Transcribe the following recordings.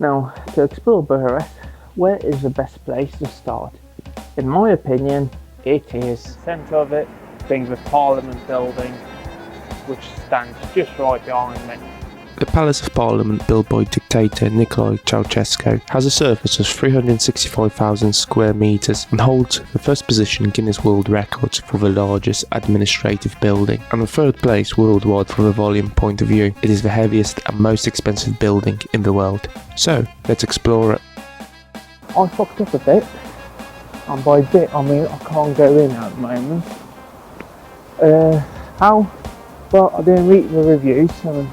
Now, to explore Bucharest, where is the best place to start? In my opinion, it is the centre of it, being the Parliament building, which stands just right behind me. The Palace of Parliament, built by dictator Nicolae Ceausescu, has a surface of 365,000 square metres and holds the first position in Guinness World Records for the largest administrative building, and the third place worldwide from a volume point of view. It is the heaviest and most expensive building in the world. So, let's explore it. I fucked up a bit, and by bit I mean I can't go in at the moment. How? Well, I didn't read the reviews, and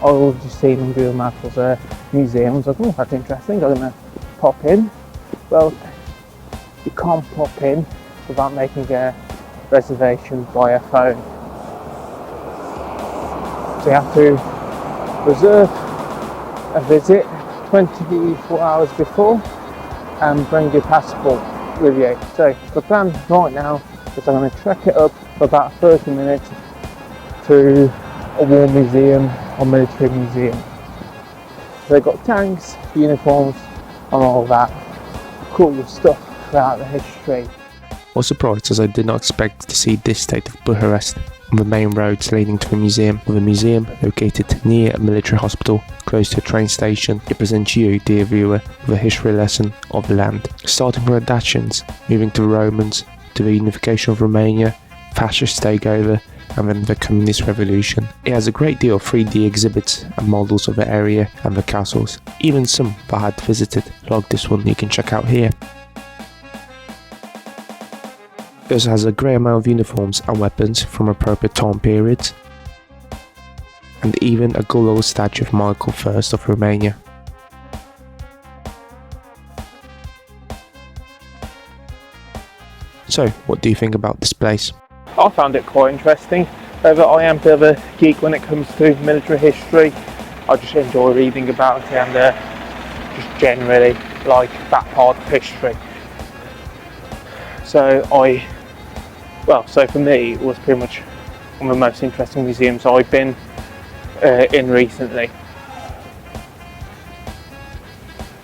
I was just seeing on Google Maps as a museum. I was like, oh, that's interesting, I'm gonna pop in. Well, you can't pop in without making a reservation via phone. So you have to reserve a visit 24 hours before and bring your passport with you. So the plan right now is I'm going to trek it up for about 30 minutes to a war museum or military museum. So they've got tanks, uniforms and all that cool stuff throughout the history. I was surprised as I did not expect to see this state of Bucharest on the main roads leading to the museum. With a museum located near a military hospital close to a train station, it presents you, dear viewer, with a history lesson of the land. Starting from the Dacians, moving to the Romans, to the unification of Romania, fascist takeover, and then the communist revolution. It has a great deal of 3D exhibits and models of the area and the castles, even some that I had visited, like this one you can check out here. It also has a great amount of uniforms and weapons from appropriate time periods, and even a good old statue of Michael I of Romania. So, what do you think about this place? I found it quite interesting. Although I am a bit of a geek when it comes to military history, I just enjoy reading about it and just generally like that part of history. So for me it was pretty much one of the most interesting museums I've been in recently.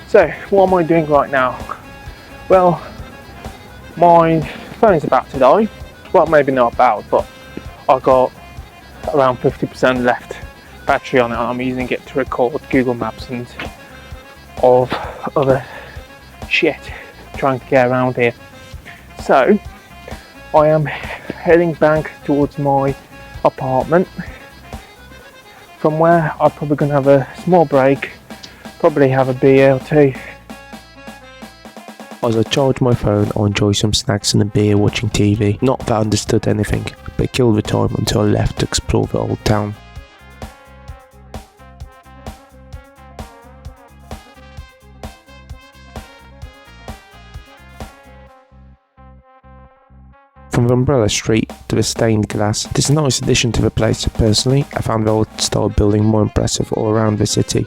So what am I doing right now? Well, my phone's about to die. Well, maybe not about, but I got around 50% left battery on it, and I'm using it to record Google Maps and of other shit trying to get around here. So I am heading back towards my apartment, from where I'm probably going to have a small break, probably have a beer or two. As I charge my phone, I enjoy some snacks and a beer watching TV. Not that I understood anything, but killed the time until I left to explore the old town. From the umbrella street to the stained glass, it is a nice addition to the place. Personally, I found the old style building more impressive all around the city.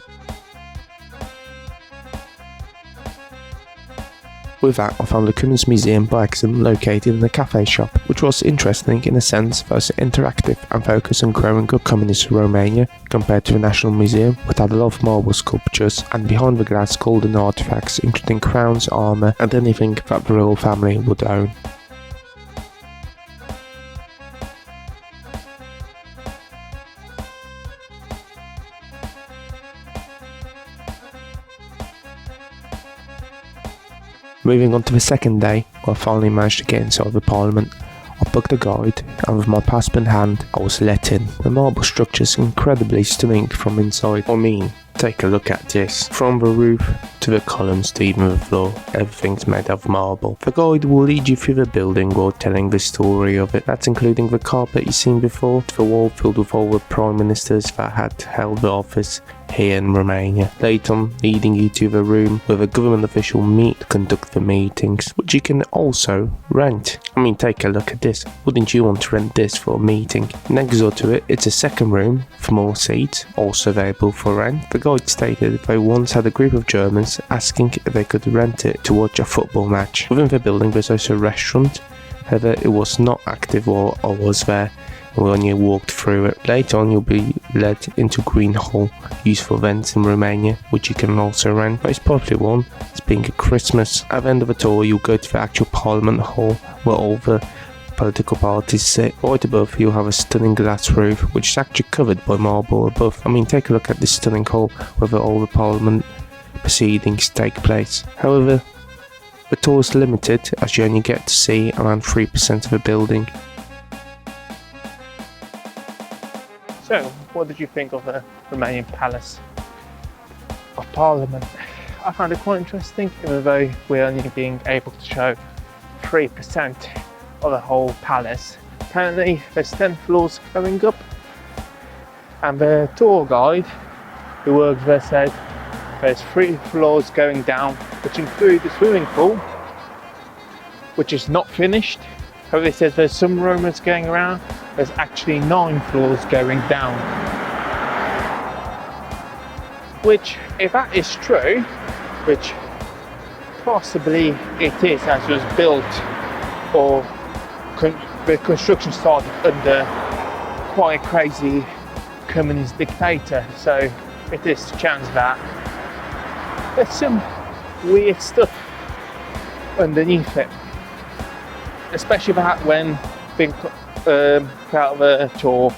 With that, I found the Cummins Museum by accident located in a cafe shop, which was interesting in a sense that it was interactive and focused on growing up communist Romania compared to the National Museum, which had a lot of marble sculptures and behind the glass golden artifacts including crowns, armour and anything that the royal family would own. Moving on to the second day, I finally managed to get inside the Parliament. I booked a guide, and with my passport in hand, I was let in. The marble structure is incredibly stunning from inside. I mean, take a look at this. From the roof to the columns to even the floor, everything's made of marble. The guide will lead you through the building while telling the story of it. That's including the carpet you've seen before, to the wall filled with all the prime ministers that had held the office here in Romania. Later on, leading you to the room where the government official meet to conduct the meetings, which you can also rent. I mean, take a look at this. Wouldn't you want to rent this for a meeting? Next door to it, it's a second room for more seats, also available for rent. The guide stated they once had a group of Germans asking if they could rent it to watch a football match. Within the building there's also a restaurant, however it was not active while I was there, when you walked through it. Later on, you'll be led into Green Hall, used for events in Romania, which you can also rent. Most popular one is being at Christmas. At the end of the tour, you'll go to the actual Parliament Hall, where all the political parties sit. Right above, you'll have a stunning glass roof, which is actually covered by marble above. I mean, take a look at this stunning hall where all the Parliament proceedings take place. However, the tour is limited, as you only get to see around 3% of the building. So, what did you think of the Romanian Palace of Parliament? I found it quite interesting, even though we're only being able to show 3% of the whole palace. Apparently there's 10 floors going up, and the tour guide who works there said there's 3 floors going down, which include the swimming pool, which is not finished. However, he says there's some rumours going around there's actually 9 floors going down, which, if that is true, which possibly it is, as it was built, or the construction started under quite a crazy communist dictator, so it is a chance that there's some weird stuff underneath it, especially that when being throughout the tour,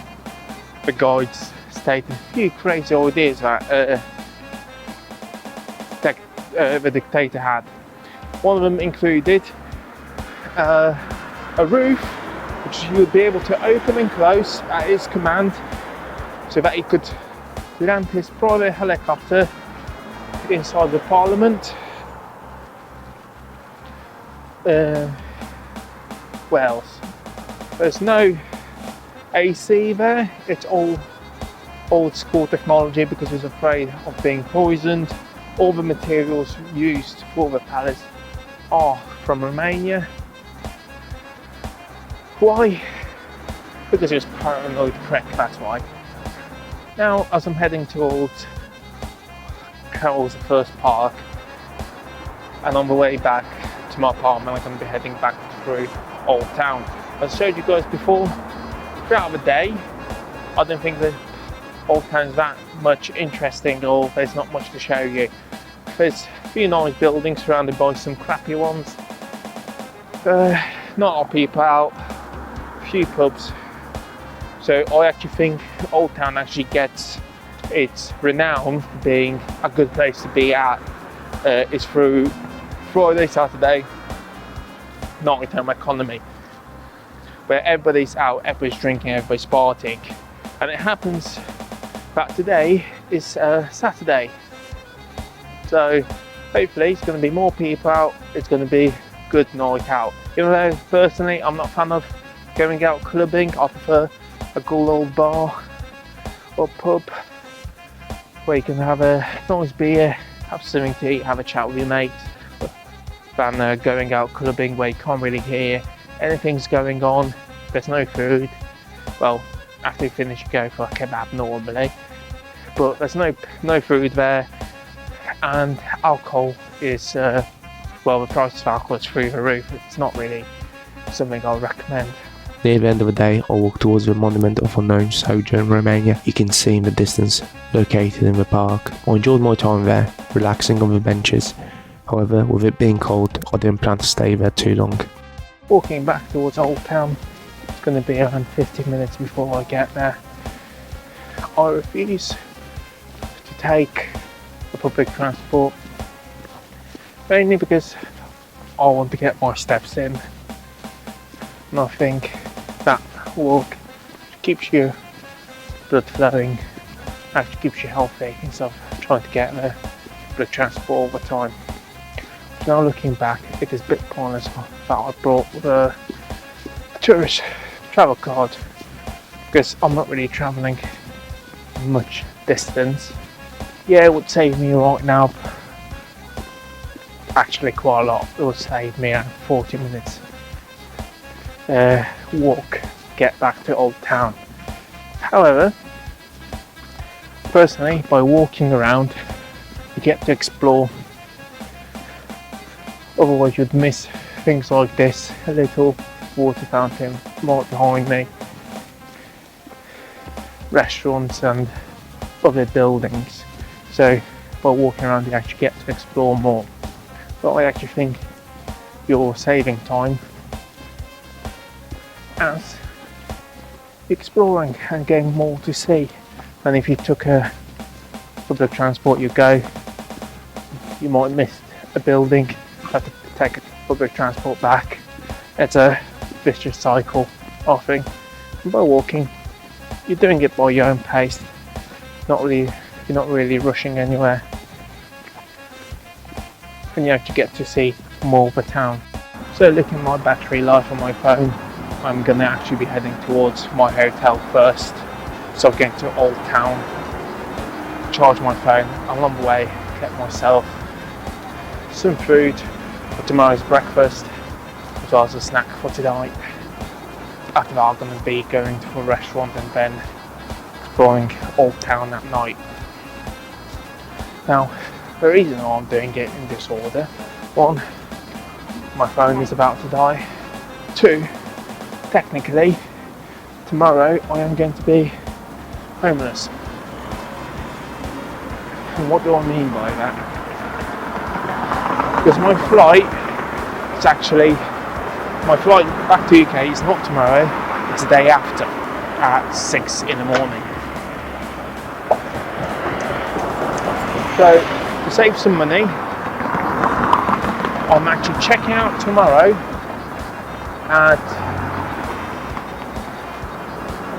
the guides stated a few crazy ideas that the dictator had. One of them included a roof which you would be able to open and close at his command, so that he could land his private helicopter inside the Parliament. What else? There's no AC there. It's all old school technology because he's afraid of being poisoned. All the materials used for the palace are from Romania. Why? Because he was paranoid prick, that's why. Now, as I'm heading towards Carol's first park, and on the way back to my apartment, I'm going to be heading back through Old Town. As I showed you guys before, throughout the day, I don't think that Old Town's that much interesting, or there's not much to show you. There's a few nice buildings surrounded by some crappy ones. Not a lot of people out, a few pubs. So I actually think Old Town actually gets its renown for being a good place to be at. It's through Friday, Saturday, nighttime economy, where everybody's out, everybody's drinking, everybody's partying. And it happens that today is Saturday. So hopefully it's going to be more people out, it's going to be a good night out. Even though personally I'm not a fan of going out clubbing, I prefer a good old bar or pub where you can have a nice beer, have something to eat, have a chat with your mates, than going out clubbing where you can't really hear anything's going on. There's no food. Well, after you finish you go for a kebab normally, but there's no food there, and alcohol is well, the price of alcohol is through the roof. It's not really something I'll recommend. Near the end of the day, I walked towards the monument of unknown soldier in Romania. You can see in the distance, located in the park. I enjoyed my time there, relaxing on the benches. However, with it being cold, I didn't plan to stay there too long. Walking back towards Old Town, it's going to be around 50 minutes before I get there. I refuse to take the public transport, mainly because I want to get my steps in, and I think that walk keeps your blood flowing, actually keeps you healthy instead of trying to get the public transport all the time. Now looking back, it is a bit pointless that I brought the tourist travel card, because I'm not really travelling much distance. Yeah, it would save me right now actually quite a lot. It would save me 40 minutes walk get back to Old Town. However, personally, by walking around you get to explore, otherwise you'd miss things like this, a little water fountain right behind me. restaurants and other buildings. So by walking around you actually get to explore more. But I actually think you're saving time as exploring and getting more to see than if you took a public transport. You might miss a building, have to take a public transport back. It's a vicious cycle, I think. And by walking, you're doing it by your own pace. You're not really rushing anywhere, and you actually get to see more of the town. So looking at my battery life on my phone, I'm gonna actually be heading towards my hotel first. So I'm going to Old Town, charge my phone, along the way get myself some food for tomorrow's breakfast, as well as a snack for tonight. After that I'm going to be going to a restaurant and then exploring Old Town at night. Now, the reason why I'm doing it in this order: 1, my phone is about to die. 2, technically, tomorrow I am going to be homeless. And what do I mean by that? Because my flight back to UK is not tomorrow, it's the day after at 6 in the morning. So to save some money, I'm actually checking out tomorrow at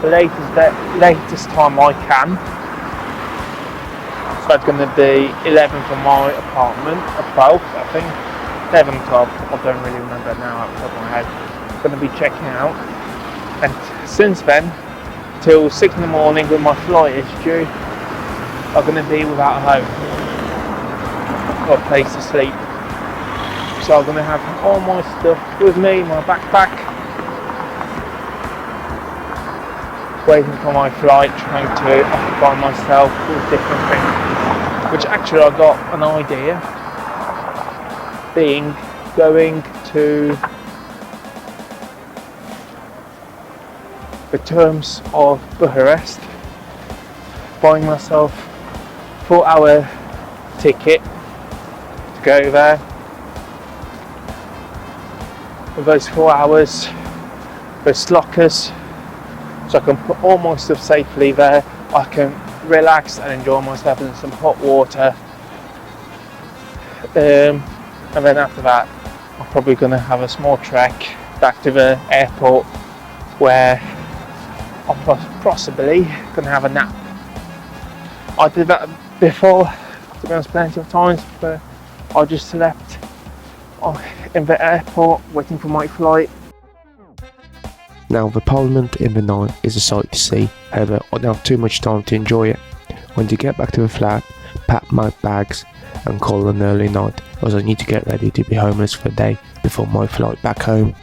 the latest time I can. So it's going to be 11 from my apartment, or 12 I think, 11, 12, I don't really remember now off the top of my head. I'm going to be checking out, and since then, till 6 in the morning when my flight is due, I'm going to be without a home, or a place to sleep. So I'm going to have all my stuff with me, my backpack, waiting for my flight, trying to occupy myself with different things. Which actually I got an idea, being going to the terms of Bucharest, buying myself a 4-hour ticket to go there. With those 4 hours, those lockers, so I can put all my stuff safely there. I can relax and enjoy myself in some hot water, and then after that I'm probably going to have a small trek back to the airport, where I'm possibly going to have a nap. I did that before, to be honest, plenty of times, but I just slept in the airport waiting for my flight. Now, the Parliament in the night is a sight to see, however I don't have too much time to enjoy it. When to get back to the flat, pack my bags and call an early night, as I need to get ready to be homeless for a day before my flight back home.